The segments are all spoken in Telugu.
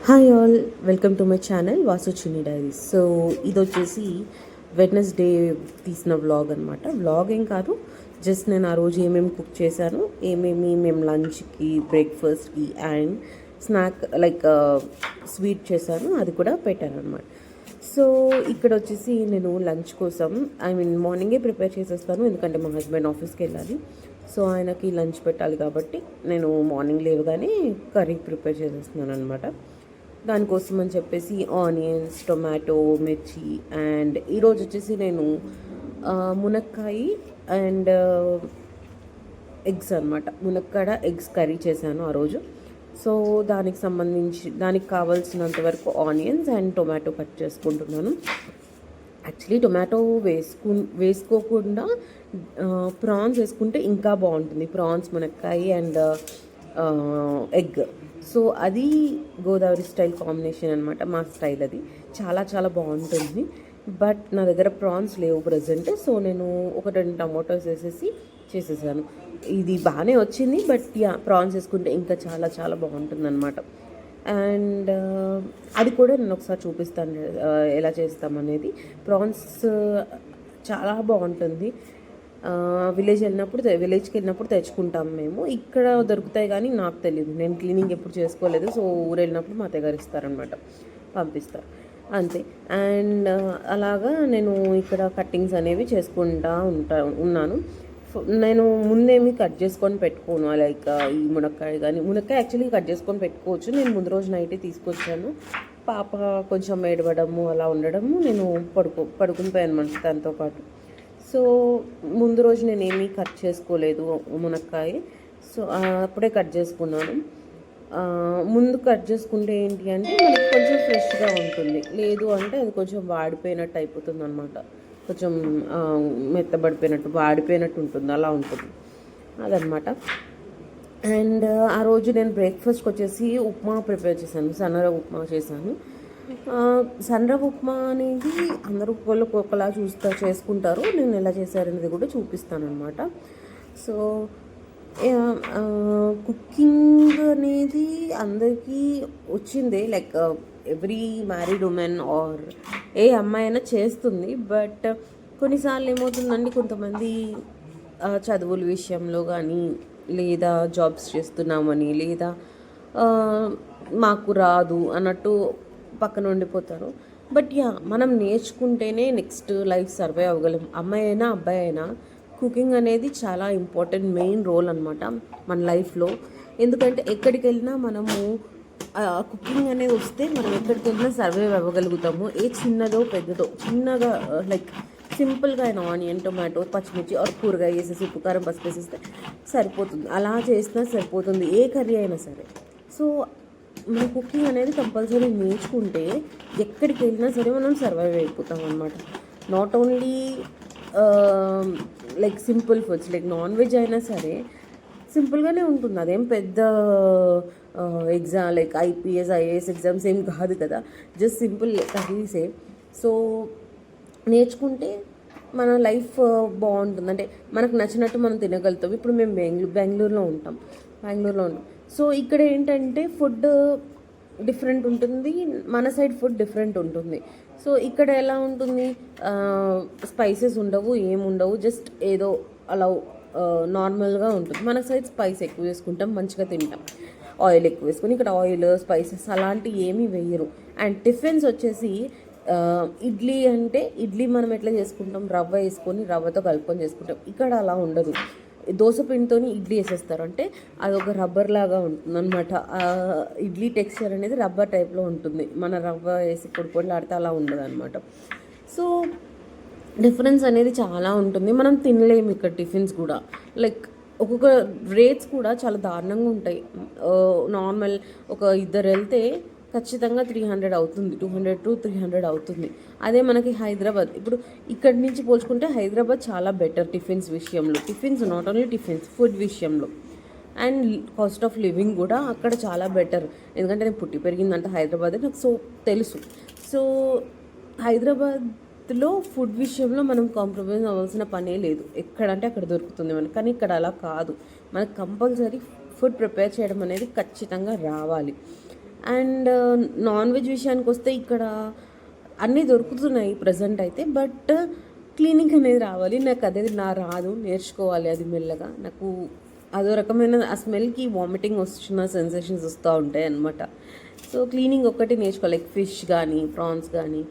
Hi all, welcome to my channel Vasu చిన్ని డైరీస్. సో ఇది వచ్చేసి వెడ్నెస్డే తీసిన వ్లాగ్ అనమాట. వ్లాగ్ ఏం కాదు, జస్ట్ నేను ఆ రోజు ఏమేమి కుక్ చేశాను, ఏమేమి మేము లంచ్కి, బ్రేక్ఫాస్ట్కి అండ్ స్నాక్ లైక్ స్వీట్ చేశాను, అది కూడా పెట్టాను అనమాట. సో ఇక్కడ వచ్చేసి నేను లంచ్ కోసం మార్నింగే ప్రిపేర్ చేసేస్తాను, ఎందుకంటే మా హస్బెండ్ ఆఫీస్కి వెళ్ళాలి. సో ఆయనకి లంచ్ పెట్టాలి కాబట్టి నేను మార్నింగ్ లేవగానే కర్రీ ప్రిపేర్ చేసేస్తున్నాను అనమాట. దానికోసం అని చెప్పేసి ఆనియన్స్, టొమాటో, మిర్చి అండ్ ఈరోజు వచ్చేసి నేను మునక్కాయ అండ్ ఎగ్స్ అనమాట, మునక్కాడ ఎగ్స్ కర్రీ చేశాను ఆ రోజు. సో దానికి కావాల్సినంత వరకు ఆనియన్స్ అండ్ టొమాటో కట్ చేసుకుంటున్నాను. యాక్చువల్లీ టొమాటో వేసుకోకుండా ప్రాన్స్ వేసుకుంటే ఇంకా బాగుంటుంది, ప్రాన్స్, మునక్కాయ అండ్ ఎగ్. సో అది గోదావరి స్టైల్ కాంబినేషన్ అనమాట, మా స్టైల్ అది చాలా చాలా బాగుంటుంది. బట్ నా దగ్గర ప్రాన్స్ లేవు ప్రజెంట్, సో నేను ఒక 2 టమాటోస్ వేసేసి చేసేసాను. ఇది బాగానే వచ్చింది, బట్ ప్రాన్స్ వేసుకుంటే ఇంకా చాలా చాలా బాగుంటుంది అనమాట. అండ్ అది కూడా నేను ఒకసారి చూపిస్తాను ఎలా చేస్తామనేది. ప్రాన్స్ చాలా బాగుంటుంది. విలేజ్కి వెళ్ళినప్పుడు తెచ్చుకుంటాం మేము, ఇక్కడ దొరుకుతాయి కానీ నాకు తెలియదు, నేను క్లీనింగ్ ఎప్పుడు చేసుకోలేదు. సో ఊరు వెళ్ళినప్పుడు మా దగ్గర ఇస్తారనమాట, పంపిస్తారు అంతే. అండ్ అలాగా నేను ఇక్కడ కట్టింగ్స్ అనేవి చేసుకుంటూ ఉన్నాను. నేను ముందేమి కట్ చేసుకొని పెట్టుకోను, లైక్ ఈ మునక్కాయ యాక్చువల్లీ కట్ చేసుకొని పెట్టుకోవచ్చు. నేను ముందు రోజు నైటే తీసుకొచ్చాను, పాప కొంచెం ఏడవడము అలా ఉండడము, నేను పడుకుని పోయాను అనమాట దాంతో పాటు. సో ముందు రోజు నేనేమీ కట్ చేసుకోలేదు మునక్కాయ, సో అప్పుడే కట్ చేసుకున్నాను. ముందు కట్ చేసుకుంటే ఏంటి అంటే మనకి కొంచెం ఫ్రెష్గా ఉంటుంది, లేదు అంటే అది కొంచెం వాడిపోయినట్టు అయిపోతుంది అనమాట, కొంచెం మెత్తబడిపోయినట్టు వాడిపోయినట్టు ఉంటుంది, అలా ఉంటుంది అదనమాట. అండ్ ఆ రోజు నేను బ్రేక్ఫాస్ట్కి వచ్చేసి ఉప్మా ప్రిపేర్ చేశాను, సన్నరవ ఉప్మా చేశాను. సన్నరవ ఉప్మా అనేది అందరూ ఒకలా చేసుకుంటారు, నేను ఎలా చేశారనేది కూడా చూపిస్తాను అనమాట. సో కుకింగ్ అనేది అందరికీ వచ్చిందే, like every married women or a అమ్మాయి అయినా చేస్తుంది. బట్ కొన్నిసార్లు ఏమవుతుందండి, కొంతమంది చదువుల విషయంలో కానీ, లేదా జాబ్స్ చేస్తున్నామని, లేదా మాకు రాదు అన్నట్టు పక్కన ఉండిపోతారు. బట్ మనం నేర్చుకుంటేనే నెక్స్ట్ లైఫ్ సర్వే అవ్వగలం. అమ్మాయి అయినా అబ్బాయి అయినా కుకింగ్ అనేది చాలా ఇంపార్టెంట్, మెయిన్ రోల్ అనమాట మన లైఫ్లో. ఎందుకంటే ఎక్కడికి వెళ్ళినా మనము కుకింగ్ అనేది వస్తే మనం ఎక్కడికి వెళ్ళినా సర్వే అవ్వగలుగుతాము. ఏ చిన్నదో పెద్దదో, చిన్నగా లైక్ సింపుల్గా అయినా ఆనియన్, టొమాటో, పచ్చిమిర్చి ఆర్ కూరగాయ వేసేసి ఉప్పు కారం పసుపు వేసేస్తే సరిపోతుంది, అలా చేసినా సరిపోతుంది, ఏ కర్రీ అయినా సరే. సో మన కుకింగ్ అనేది కంపల్సరీ నేర్చుకుంటే ఎక్కడికి వెళ్ళినా సరే మనం సర్వైవ్ అయిపోతాం అనమాట. Not only like simple foods, like non veg అయినా సరే సింపుల్గానే ఉంటుంది, అదేం పెద్ద exam like IPS IAS exams ఏం కాదు కదా, జస్ట్ సింపుల్ కర్రీసే. సో నేర్చుకుంటే మన లైఫ్ బాగుంటుంది, అంటే మనకు నచ్చినట్టు మనం తినగలుగుతాం. ఇప్పుడు మేము బెంగళూరులో ఉంటాం. సో ఇక్కడ ఏంటంటే ఫుడ్ డిఫరెంట్ ఉంటుంది, మన సైడ్ ఫుడ్ డిఫరెంట్ ఉంటుంది. సో ఇక్కడ ఎలా ఉంటుంది, స్పైసెస్ ఉండవు, ఏముండవు, జస్ట్ ఏదో అలా నార్మల్గా ఉంటుంది. మన సైడ్ స్పైస్ ఎక్కువ వేసుకుంటాం, మంచిగా తింటాం, ఆయిల్ ఎక్కువ వేసుకొని. ఇక్కడ ఆయిల్, స్పైసెస్ అలాంటివి ఏమీ వేయరు. అండ్ టిఫిన్స్ వచ్చేసి ఇడ్లీ అంటే ఇడ్లీ మనం ఎట్లా చేసుకుంటాం, రవ్వ వేసుకొని రవ్వతో కలుపుకొని చేసుకుంటాం. ఇక్కడ అలా ఉండదు, దోశ పిండితో ఇడ్లీ వేసేస్తారు, అంటే అది ఒక రబ్బర్ లాగా ఉంటుంది అనమాట. ఇడ్లీ టెక్స్చర్ అనేది రబ్బర్ టైప్లో ఉంటుంది, మన రవ్వ వేసి పొడి ఆడితే అలా ఉండదు అనమాట. సో డిఫరెన్స్ అనేది చాలా ఉంటుంది, మనం తినలేము ఇక్కడ టిఫిన్స్ కూడా. లైక్ ఒక్కొక్క రేట్స్ కూడా చాలా దారుణంగా ఉంటాయి. నార్మల్ ఒక ఇద్దరు వెళ్తే ఖచ్చితంగా 300 అవుతుంది, 200 to 300 అవుతుంది. అదే మనకి హైదరాబాద్, ఇప్పుడు ఇక్కడి నుంచి పోల్చుకుంటే హైదరాబాద్ చాలా బెటర్ టిఫిన్స్ విషయంలో. Tiffins not only tiffins, food విషయంలో అండ్ కాస్ట్ ఆఫ్ లివింగ్ కూడా అక్కడ చాలా బెటర్. ఎందుకంటే నేను పుట్టి పెరిగిందంటే హైదరాబాద్, నాకు సో తెలుసు. సో హైదరాబాద్లో ఫుడ్ విషయంలో మనం కాంప్రమైజ్ అవ్వాల్సిన పనే లేదు, ఎక్కడంటే అక్కడ దొరుకుతుంది మనకి. కానీ ఇక్కడ అలా కాదు, మనకు కంపల్సరీ ఫుడ్ ప్రిపేర్ చేయడం అనేది ఖచ్చితంగా రావాలి. అండ్ నాన్ వెజ్ విషయానికి వస్తే ఇక్కడ అన్నీ దొరుకుతున్నాయి ప్రజెంట్ అయితే, బట్ క్లీనింగ్ అనేది రావాలి. నాకు అదే రాదు, నేర్చుకోవాలి అది మెల్లగా. నాకు అదో రకమైన ఆ స్మెల్కి వామిటింగ్ వస్తున్న సెన్సేషన్స్ వస్తూ ఉంటాయి అనమాట. సో క్లీనింగ్ ఒక్కటి నేర్చుకోవాలి, లైక్ ఫిష్ కానీ ప్రాన్స్ కానీ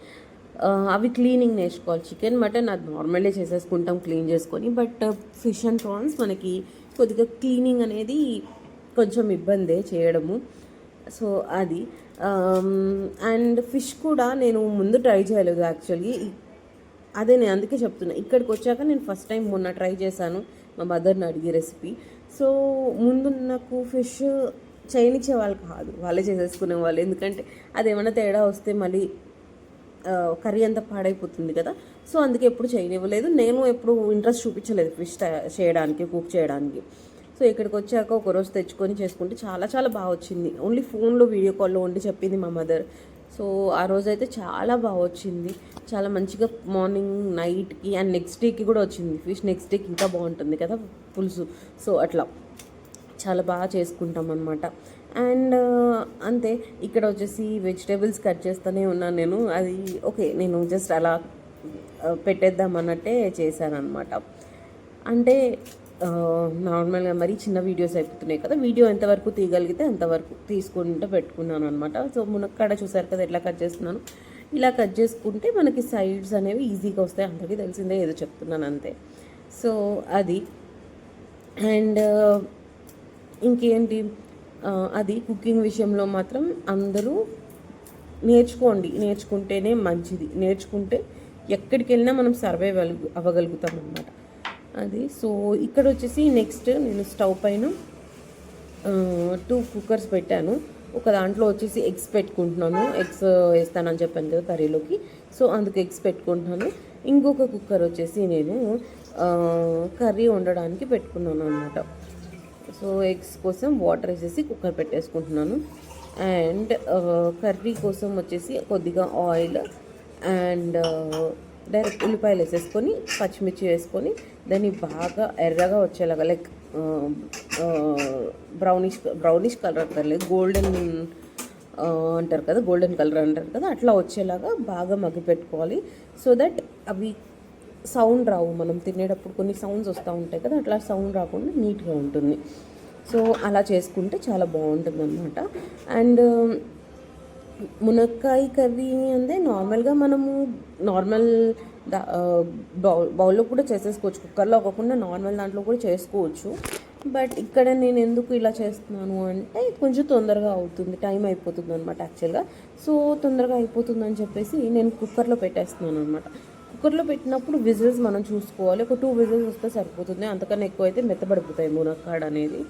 అవి క్లీనింగ్ నేర్చుకోవాలి. చికెన్ మటన్ అది నార్మల్లీ చేసేసుకుంటాం క్లీన్ చేసుకొని, బట్ ఫిష్ అండ్ ప్రాన్స్ మనకి కొద్దిగా క్లీనింగ్ అనేది కొంచెం ఇబ్బందే చేయడము. సో అది అండ్ ఫిష్ కూడా నేను ముందు ట్రై చేయలేదు యాక్చువల్లీ. అదే నేను అందుకే చెప్తున్నా, ఇక్కడికి వచ్చాక నేను ఫస్ట్ టైం మొన్న ట్రై చేశాను మా మదర్ని అడిగి రెసిపీ. సో ముందు నాకు ఫిష్ చేయనిచ్చే వాళ్ళు కాదు, వాళ్ళే చేసేసుకునే వాళ్ళు. ఎందుకంటే అదేమన్నా తేడా వస్తే మళ్ళీ కర్రీ అంతా పాడైపోతుంది కదా. సో అందుకే ఎప్పుడు చేయనివ్వలేదు, నేను ఎప్పుడు ఇంట్రెస్ట్ చూపించలేదు ఫిష్ చేయడానికి, కుక్ చేయడానికి. సో ఇక్కడికి వచ్చాక ఒకరోజు తెచ్చుకొని చేసుకుంటే చాలా చాలా బాగా వచ్చింది. ఓన్లీ ఫోన్లో వీడియో కాల్లో వండి చెప్పింది మా మదర్. సో ఆ రోజు అయితే చాలా బాగా వచ్చింది, చాలా మంచిగా మార్నింగ్ నైట్కి అండ్ నెక్స్ట్ డేకి కూడా వచ్చింది ఫిష్. నెక్స్ట్ డేకి ఇంకా బాగుంటుంది కదా పులుసు. సో అట్లా చాలా బాగా చేసుకుంటాం అనమాట. అండ్ అంతే, ఇక్కడ వచ్చేసి వెజిటేబుల్స్ కట్ చేస్తూనే ఉన్నాను నేను. అది ఓకే, నేను జస్ట్ అలా పెట్టేద్దాం అన్నట్టే చేశాను అనమాట. అంటే నార్మల్గా మరీ చిన్న వీడియోస్ అయిపోతున్నాయి కదా, వీడియో ఎంతవరకు తీయగలిగితే అంతవరకు తీసుకుంటూ పెట్టుకున్నాను అనమాట. సో మునక్కాడ చూసారు కదా ఎట్లా కట్ చేస్తున్నాను. ఇలా కట్ చేసుకుంటే మనకి సైడ్స్ అనేవి ఈజీగా వస్తాయి, అందరికీ తెలిసిందే, ఏదో చెప్తున్నాను అంతే. సో అది అండ్ ఇంకేంటి, అది కుకింగ్ విషయంలో మాత్రం అందరూ నేర్చుకోండి, నేర్చుకుంటేనే మంచిది. నేర్చుకుంటే ఎక్కడికి వెళ్ళినా మనం సర్వైవ్ అవ్వగలుగుతాం అన్నమాట. అది సో ఇక్కడ వచ్చేసి నెక్స్ట్ నేను స్టవ్ పైన 2 కుక్కర్స్ పెట్టాను. ఒక దాంట్లో వచ్చేసి ఎగ్స్ పెట్టుకుంటున్నాను, ఎగ్స్ వేస్తానని చెప్పాను కదా కర్రీలోకి. సో అందుకు ఎగ్స్ పెట్టుకుంటున్నాను. ఇంకొక కుక్కర్ వచ్చేసి నేను కర్రీ వండడానికి పెట్టుకున్నాను అనమాట. సో ఎగ్స్ కోసం వాటర్ వేసేసి కుక్కర్ పెట్టేసుకుంటున్నాను. అండ్ కర్రీ కోసం వచ్చేసి కొద్దిగా ఆయిల్ అండ్ డైరెక్ట్ ఉల్లిపాయలు వేసేసుకొని పచ్చిమిర్చి వేసుకొని దాన్ని బాగా ఎర్రగా వచ్చేలాగా, లైక్ బ్రౌనిష్ కలర్ అంటారు, గోల్డెన్ అంటారు కదా, గోల్డెన్ కలర్ అంటారు కదా, అట్లా వచ్చేలాగా బాగా మగ్గి పెట్టుకోవాలి. సో దట్ అవి సౌండ్ రావు, మనం తినేటప్పుడు కొన్ని సౌండ్స్ వస్తూ ఉంటాయి కదా, అట్లా సౌండ్ రాకుండా నీట్గా ఉంటుంది. సో అలా చేసుకుంటే చాలా బాగుంటుంది అన్నమాట. అండ్ మునక్కాయ కర్రీ అంటే నార్మల్గా మనము నార్మల్ బౌల్లో కూడా చేసేసుకోవచ్చు, కుక్కర్లో అవ్వకుండా నార్మల్ దాంట్లో కూడా చేసుకోవచ్చు. బట్ ఇక్కడ నేను ఎందుకు ఇలా చేస్తున్నాను అంటే కొంచెం తొందరగా అవుతుంది, టైం అయిపోతుంది అనమాట యాక్చువల్గా. సో తొందరగా అయిపోతుందని చెప్పేసి నేను కుక్కర్లో పెట్టేస్తున్నాను అనమాట. కుక్కర్లో పెట్టినప్పుడు విజిల్స్ మనం చూసుకోవాలి, ఒక 2 విజిల్స్ వస్తే సరిపోతుంది, అంతకన్నా ఎక్కువ అయితే మెత్తబడిపోతాయి మునక్కాడ అనేది.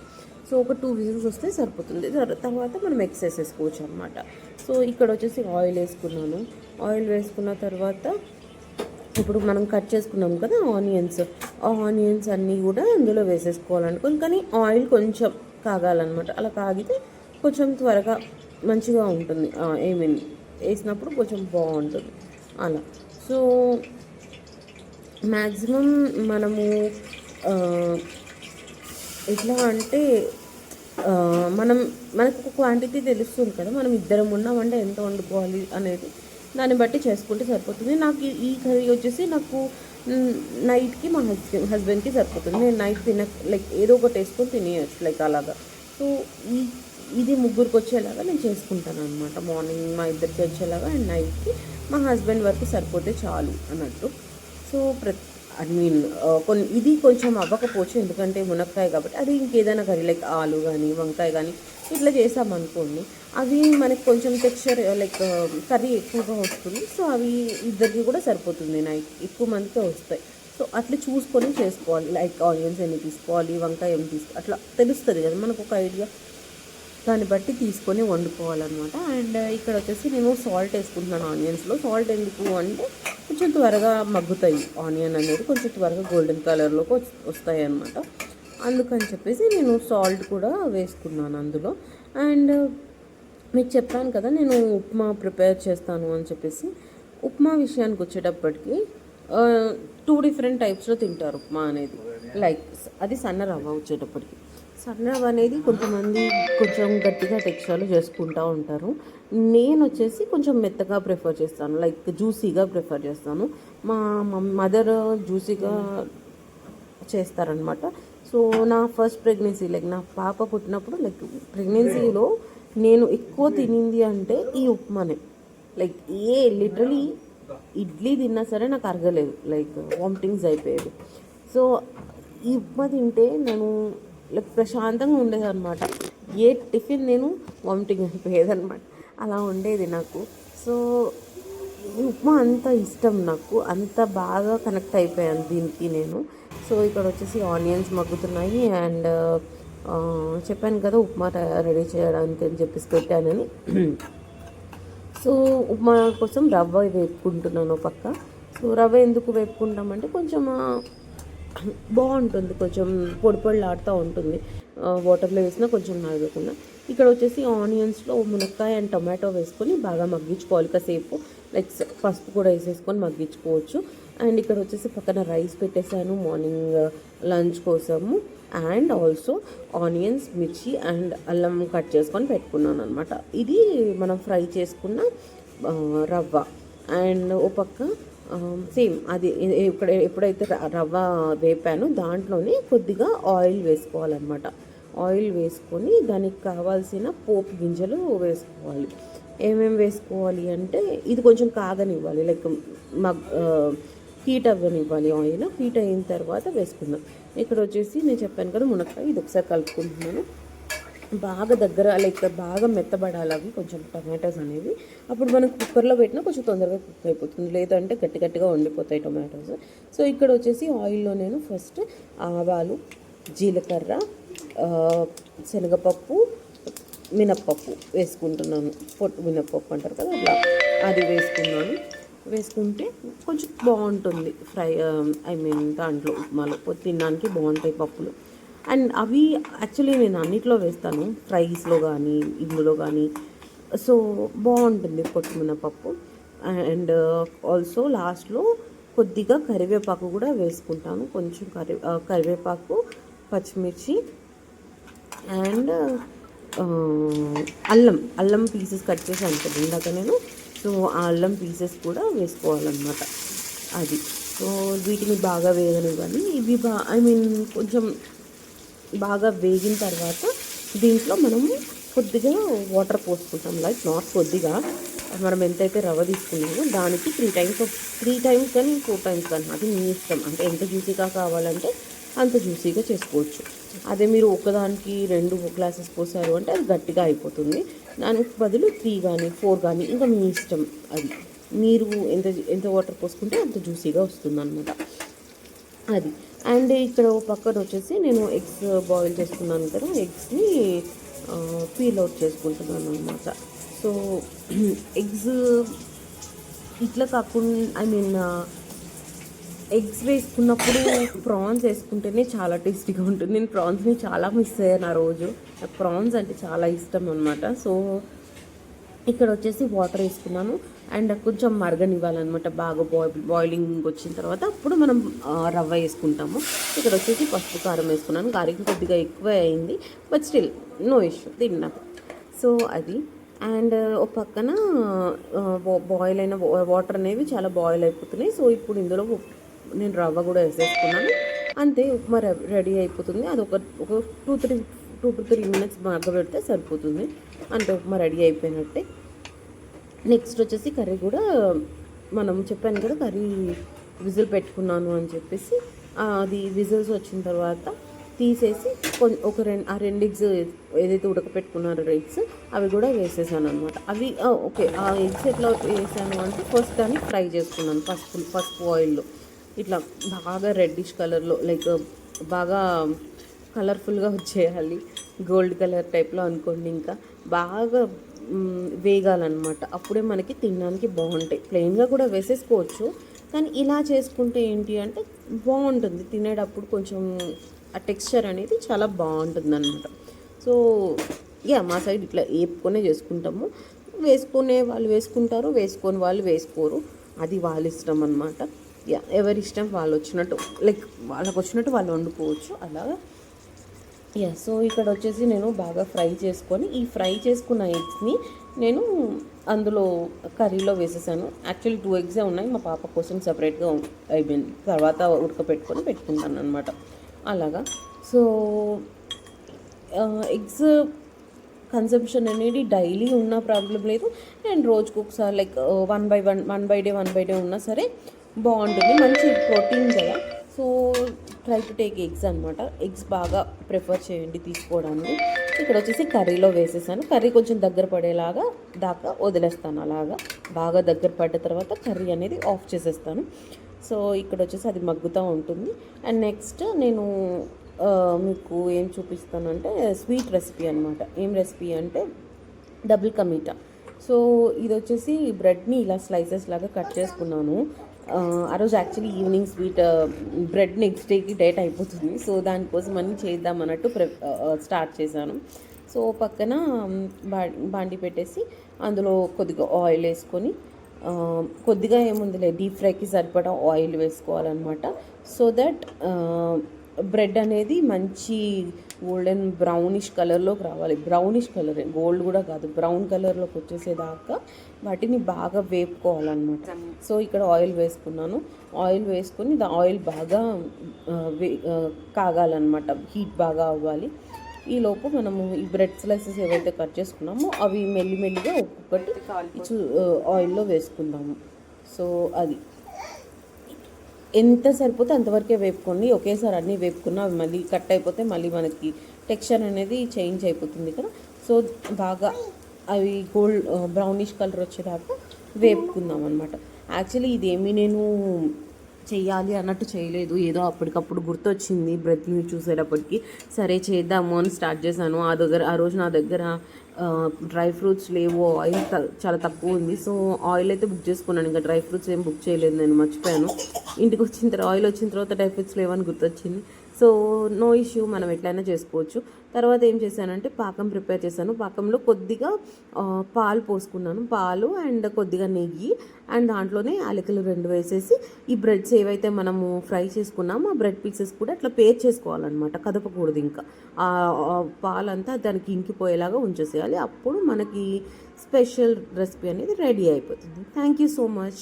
సో ఒక 2 విజిల్స్ వస్తే సరిపోతుంది, తర్వాత మనం ఎగ్స్ వేసేసుకోవచ్చు అనమాట. సో ఇక్కడ వచ్చేసి ఆయిల్ వేసుకున్నాను. ఆయిల్ వేసుకున్న తర్వాత ఇప్పుడు మనం కట్ చేసుకున్నాం కదా ఆనియన్స్ అన్నీ కూడా అందులో వేసేసుకోవాలనుకోండి. కానీ ఆయిల్ కొంచెం కాగాలన్నమాట, అలా కాగితే కొంచెం త్వరగా మంచిగా ఉంటుంది, వేసినప్పుడు కొంచెం బాగుంటుంది అలా. సో మ్యాక్సిమం మనము ఎట్లా అంటే మనకు ఒక క్వాంటిటీ తెలుస్తుంది కదా, మనం ఇద్దరం ఉన్నామంటే ఎంత వండుకోవాలి అనేది, దాన్ని బట్టి చేసుకుంటే సరిపోతుంది. నాకు ఈ కర్రీ వచ్చేసి నాకు నైట్కి మా హస్బెండ్కి సరిపోతుంది. నేను నైట్ లైక్ ఏదో ఒకటి వేసుకొని తినేయచ్చు లైక్ అలాగా. సో ఇది ముగ్గురికి వచ్చేలాగా నేను చేసుకుంటాను అనమాట. మార్నింగ్ మా ఇద్దరికి వచ్చేలాగా అండ్ నైట్కి మా హస్బెండ్ వరకు సరిపోతే చాలు అన్నట్టు. సో ఇది కొంచెం అవ్వకపోవచ్చు, ఎందుకంటే మునక్కాయ కాబట్టి. అది ఇంకేదైనా కర్రీ లైక్ ఆలు కానీ వంకాయ కానీ ఇట్లా చేసామనుకోండి, అవి మనకి కొంచెం టెక్స్చర్ లైక్ కర్రీ ఎక్కువగా వస్తుంది. సో అవి ఇద్దరికి కూడా సరిపోతుంది, నైట్ ఎక్కువ మందితో వస్తాయి. సో అట్లా చూసుకొని చేసుకోవాలి, లైక్ ఆనియన్స్ ఎన్ని తీసుకోవాలి, వంకాయ ఏమి తీసుకోవాలి, అట్లా తెలుస్తుంది కదా మనకు ఒక ఐడియా, దాన్ని బట్టి తీసుకొని వండుకోవాలన్నమాట. అండ్ ఇక్కడ వచ్చేసి నేను సాల్ట్ వేసుకుంటున్నాను ఆనియన్స్లో. సాల్ట్ ఎందుకు అంటే కొంచెం త్వరగా మగ్గుతాయి, ఆనియన్ అనేది కొంచెం త్వరగా గోల్డెన్ కలర్లోకి వస్తాయి అన్నమాట. అందుకని చెప్పేసి నేను సాల్ట్ కూడా వేసుకున్నాను అందులో. అండ్ మీకు చెప్పాను కదా నేను ఉప్మా ప్రిపేర్ చేస్తాను అని చెప్పేసి. ఉప్మా విషయానికి వచ్చేటప్పటికి 2 డిఫరెంట్ టైప్స్లో తింటారు ఉప్మా అనేది. లైక్ అది సన్న రవ్వ వచ్చేటప్పటికి. సన్న రవ్వ అనేది కొంతమంది కొంచెం గట్టిగా టెక్స్చర్లో చేసుకుంటూ ఉంటారు. నేను వచ్చేసి కొంచెం మెత్తగా ప్రిఫర్ చేస్తాను, లైక్ జ్యూసీగా ప్రిఫర్ చేస్తాను. మా మదర్ జ్యూసీగా చేస్తారనమాట. సో నా ఫస్ట్ ప్రెగ్నెన్సీ, లైక్ నా పాప పుట్టినప్పుడు, లైక్ ప్రెగ్నెన్సీలో నేను ఎక్కువ తినింది అంటే ఈ ఉప్మానే. లైక్ లిటరలీ ఇడ్లీ తిన్నా సరే నాకు అరగలేదు, లైక్ వామిటింగ్స్ అయిపోయేది. సో ఈ ఉప్మా తింటే నేను లైక్ ప్రశాంతంగా ఉండేది అనమాట. ఏ టిఫిన్ నేను వామిటింగ్ అయిపోయేదన్నమాట, అలా ఉండేది నాకు. సో ఈ ఉప్మా అంత ఇష్టం నాకు, అంత బాగా కనెక్ట్ అయిపోయాను దీనికి నేను. సో ఇక్కడ వచ్చేసి ఆనియన్స్ మగ్గుతున్నాయి అండ్ చెప్పాను కదా ఉప్మా రెడీ చేయడానికి అని చెప్పేసి పెట్టానని. సో ఉప్మా కోసం రవ్వ వేపుకుంటున్నాను పక్క. సో రవ్వ ఎందుకు వేపుకుంటామంటే కొంచెం బాగుంటుంది, కొంచెం పొడి పొడిలాడుతూ ఉంటుంది వాటర్లో వేసినా కొంచెం నాగకుండా. ఇక్కడ వచ్చేసి ఆనియన్స్లో మునక్కాయ అండ్ టొమాటో వేసుకొని బాగా మగ్గించుకోవాలి కాసేపు, లైక్ పసుపు కూడా వేసేసుకొని మగ్గించుకోవచ్చు. అండ్ ఇక్కడ వచ్చేసి పక్కన రైస్ పెట్టేశాను మార్నింగ్ లంచ్ కోసము. అండ్ ఆల్సో ఆనియన్స్, మిర్చి అండ్ అల్లం కట్ చేసుకొని పెట్టుకున్నాను అనమాట. ఇది మనం ఫ్రై చేసుకున్న రవ్వ. అండ్ ఓ పక్క సేమ్ అది ఎప్పుడైతే రవ్వ వేపానో దాంట్లోనే కొద్దిగా ఆయిల్ వేసుకోవాలన్నమాట. ఆయిల్ వేసుకొని దానికి కావాల్సిన పోపు గింజలు వేసుకోవాలి. ఏమేమి వేసుకోవాలి అంటే ఇది కొంచెం కాగనివ్వాలి, లైక్ హీట్ అవ్వనివ్వాలి. ఆయిల్ హీట్ అయిన తర్వాత వేసుకుందాం. ఇక్కడ వచ్చేసి నేను చెప్పాను కదా మునక్కాయ, ఇది ఒకసారి కలుపుకుంటున్నాను. బాగా దగ్గర లైక్ బాగా మెత్తబడాలి అవి కొంచెం టొమాటోస్ అనేవి. అప్పుడు మనం కుక్కర్లో పెట్టినా కొంచెం తొందరగా కుక్ అయిపోతుంది, లేదంటే గట్టి గట్టిగా వండిపోతాయి టొమాటోస్. సో ఇక్కడ వచ్చేసి ఆయిల్లో నేను ఫస్ట్ ఆవాలు, జీలకర్ర, శనగపప్పు, మినప్పప్పు వేసుకుంటున్నాను. పొట్టు మినప్పప్పు అంటారు కదా, అట్లా అది వేసుకున్నాను. వేసుకుంటే కొంచెం బాగుంటుంది ఫ్రై, దాంట్లో ఉప్మాలో తినడానికి బాగుంటాయి పప్పులు. అండ్ అవి యాక్చువల్లీ నేను అన్నిట్లో వేస్తాను, ఫ్రైస్లో కానీ ఇందులో కానీ. సో బాగుంటుంది పొట్టు మినపప్పు. అండ్ ఆల్సో లాస్ట్లో కొద్దిగా కరివేపాకు కూడా వేసుకుంటాను, కొంచెం కరివేపాకు, పచ్చిమిర్చి అండ్ అల్లం పీసెస్ కట్ చేసి అంటాను ఇందాక నేను. సో ఆ అల్లం పీసెస్ కూడా వేసుకోవాలన్నమాట అది. సో వీటిని బాగా వేగనివ్వాలి. ఇవి కొంచెం బాగా వేగిన తర్వాత దీంట్లో మనము కొద్దిగా వాటర్ పోసుకుంటాం, లైక్ నాట్ కొద్దిగా, మనం ఎంతైతే రవ్వ తీసుకున్నామో దానికి 3 టైమ్స్ కానీ 4 టైమ్స్ కానీ, అది మీ ఇష్టం. అంటే ఎంత జ్యూసీగా కావాలంటే అంత జ్యూసీగా చేసుకోవచ్చు. అదే మీరు ఒకదానికి 2 గ్లాసెస్ పోసారు అంటే అది గట్టిగా అయిపోతుంది. దానికి బదులు 3 కానీ 4 కానీ ఇంకా మీ ఇష్టం. అది మీరు ఎంత వాటర్ పోసుకుంటే అంత జ్యూసీగా వస్తుంది అన్నమాట అది. అండ్ ఇక్కడ పక్కన వచ్చేసి నేను ఎగ్స్ బాయిల్ చేసుకున్నాను కదా, ఎగ్స్ని పీల్ అవుట్ చేసుకుంటున్నాను అనమాట. సో ఎగ్స్ ఇట్లా కాకుండా ఎగ్స్ వేసుకున్నప్పుడు ప్రాన్స్ వేసుకుంటేనే చాలా టేస్టీగా ఉంటుంది. నేను ప్రాన్స్ని చాలా మిస్ అయ్యాను ఆ రోజు, నాకు ప్రాన్స్ అంటే చాలా ఇష్టం అనమాట. సో ఇక్కడ వచ్చేసి వాటర్ వేసుకున్నాను అండ్ కొంచెం మరగనివ్వాలన్నమాట. బాగా బాయిలింగ్ వచ్చిన తర్వాత అప్పుడు మనం రవ్వ వేసుకుంటాము. ఇక్కడ వచ్చేసి పసుపు కారం వేసుకున్నాను. కారం కొద్దిగా ఎక్కువ అయింది, బట్ స్టిల్ నో ఇష్యూ, తిన్నా. సో అది. అండ్ ఒక పక్కన బాయిల్ అయిన వాటర్ అనేవి చాలా బాయిల్ అయిపోతున్నాయి. సో ఇప్పుడు ఇందులో నేను రవ్వ కూడా వేసేసుకున్నాను. అంతే, ఉప్మా రెడీ అయిపోతుంది. అది ఒక 2 to 3 minutes మగ్గబెడితే సరిపోతుంది. అంటే ఉప్మా రెడీ అయిపోయినట్టే. నెక్స్ట్ వచ్చేసి కర్రీ కూడా మనం చెప్పాను కదా కర్రీ విజిల్ పెట్టుకున్నాను అని చెప్పేసి, అది విజిల్స్ వచ్చిన తర్వాత తీసేసి ఒక 2 ఎగ్స్ ఏదైతే ఉడకపెట్టుకున్నారో ఎగ్స్ అవి కూడా వేసేసాను అనమాట. అవి ఓకే, ఆ ఎగ్స్ ఎట్లా వేసాను అంటే ఫస్ట్ దాన్ని ఫ్రై చేసుకున్నాను పసుపు ఆయిల్లో. ఇట్లా బాగా రెడ్డిష్ కలర్లో, లైక్ బాగా కలర్ఫుల్గా వచ్చేయాలి, గోల్డ్ కలర్ టైప్లో అనుకోండి. ఇంకా బాగా వేగాలన్నమాట, అప్పుడే మనకి తినడానికి బాగుంటాయి. ప్లెయిన్గా కూడా వేసేసుకోవచ్చు, కానీ ఇలా చేసుకుంటే ఏంటి అంటే బాగుంటుంది తినేటప్పుడు, కొంచెం ఆ టెక్స్చర్ అనేది చాలా బాగుంటుంది అనమాట. సో మా సైడ్ ఇట్లా వేపుకొనే చేసుకుంటాము. వేసుకునే వాళ్ళు వేసుకుంటారు, వేసుకొని వాళ్ళు వేసుకోరు, అది వాళ్ళ ఇష్టం అనమాట. ఎవరి ఇష్టం వాళ్ళు వచ్చినట్టు, లైక్ వాళ్ళకు వచ్చినట్టు వాళ్ళు వండుకోవచ్చు అలాగా. సో ఇక్కడ వచ్చేసి నేను బాగా ఫ్రై చేసుకొని ఈ ఫ్రై చేసుకున్న ఎగ్స్ని నేను అందులో కర్రీలో వేసేసాను. యాక్చువల్లీ 2 ఎగ్సే ఉన్నాయి, మా పాప కోసం సపరేట్గా అయిపోయింది, తర్వాత ఉడకపెట్టుకొని పెట్టుకుంటాను అనమాట అలాగా. సో ఎగ్స్ కన్సంప్షన్ అనేది డైలీ ఉన్న ప్రాబ్లం లేదు, అండ్ రోజుకు ఒకసారి లైక్ 1 బై డే ఉన్నా సరే బాగుంటుంది, మంచి ప్రోటీన్ కదా. So try to take eggs అనమాట. ఎగ్స్ బాగా ప్రిఫర్ చేయండి తీసుకోవడానికి. ఇక్కడ వచ్చేసి కర్రీలో వేసేసాను. కర్రీ కొంచెం దగ్గర పడేలాగా దాకా వదిలేస్తాను. అలాగా బాగా దగ్గర పడ్డ తర్వాత కర్రీ అనేది ఆఫ్ చేసేస్తాను. సో ఇక్కడ వచ్చేసి అది మగ్గుతూ ఉంటుంది. అండ్ నెక్స్ట్ నేను మీకు ఏం చూపిస్తానంటే స్వీట్ రెసిపీ అనమాట. ఏం రెసిపీ అంటే డబుల్ కమీటా. సో ఇది వచ్చేసి బ్రెడ్ని ఇలా స్లైసెస్ లాగా కట్ చేసుకున్నాను. ఆ రోజు actually evening sweet bread next డేకి డేట్ అయిపోతుంది, సో దానికోసం అన్నీ చేద్దాం అన్నట్టు స్టార్ట్ చేశాను. సో పక్కన బాండి పెట్టేసి అందులో కొద్దిగా ఆయిల్ వేసుకొని, కొద్దిగా ఏముందిలే డీప్ ఫ్రైకి సరిపడా ఆయిల్ వేసుకోవాలన్నమాట. సో దట్ బ్రెడ్ అనేది మంచి గోల్డెన్ బ్రౌనిష్ కలర్లోకి రావాలి. బ్రౌనిష్ కలర్, గోల్డ్ కూడా కాదు, బ్రౌన్ కలర్లోకి వచ్చేసేదాకా వాటిని బాగా వేపుకోవాలన్నమాట. సో ఇక్కడ ఆయిల్ వేసుకున్నాను. ఆయిల్ వేసుకొని ఆయిల్ బాగా కాగాలన్నమాట, హీట్ బాగా అవ్వాలి. ఈలోపు మనము ఈ బ్రెడ్ స్లైసెస్ ఏవైతే కట్ చేసుకున్నామో అవి మెల్లిమెల్లిగా ఒక్కొక్కటి ఆయిల్లో వేసుకుందాము. సో అది ఎంత సరిపోతే అంతవరకే వేపుకోండి. ఒకేసారి అన్నీ వేపుకున్నా అవి మళ్ళీ కట్ అయిపోతే మళ్ళీ మనకి టెక్స్చర్ అనేది చేంజ్ అయిపోతుంది కదా. సో బాగా అవి గోల్డ్ బ్రౌనిష్ కలర్ వచ్చేదాకా వేపుకుందాం అనమాట. యాక్చువల్లీ ఇదేమీ నేను చెయ్యాలి అన్నట్టు చేయలేదు, ఏదో అప్పటికప్పుడు గుర్తొచ్చింది బ్రెడ్ని చూసేటప్పటికి, సరే చేద్దాము అని స్టార్ట్ చేశాను. ఆ రోజు నా దగ్గర డ్రై ఫ్రూట్స్ లేవు, ఆయిల్ చాలా తక్కువ ఉంది. సో ఆయిల్ అయితే బుక్ చేసుకున్నాను, ఇంకా డ్రై ఫ్రూట్స్ ఏం బుక్ చేయలేదు, నేను మర్చిపోయాను. ఇంటికి వచ్చిన తర్వాత ఆయిల్ వచ్చిన తర్వాత డ్రై ఫ్రూట్స్ లేవని గుర్తొచ్చింది. సో నో ఇష్యూ, మనం ఎట్లయినా చేసుకోవచ్చు. తర్వాత ఏం చేశానంటే పాకం ప్రిపేర్ చేశాను. పాకంలో కొద్దిగా పాలు పోసుకున్నాను, పాలు అండ్ కొద్దిగా నెయ్యి, అండ్ దాంట్లోనే యాలకులు 2 వేసేసి ఈ బ్రెడ్స్ ఏవైతే మనము ఫ్రై చేసుకున్నామో ఆ బ్రెడ్ పీసెస్ కూడా అట్లా పేర్ చేసుకోవాలన్నమాట, కదపకూడదు. ఇంకా ఆ పాలంతా దానికి ఇంకిపోయేలాగా ఉంచేసేయాలి. అప్పుడు మనకి స్పెషల్ రెసిపీ అనేది రెడీ అయిపోతుంది. Thank you so much.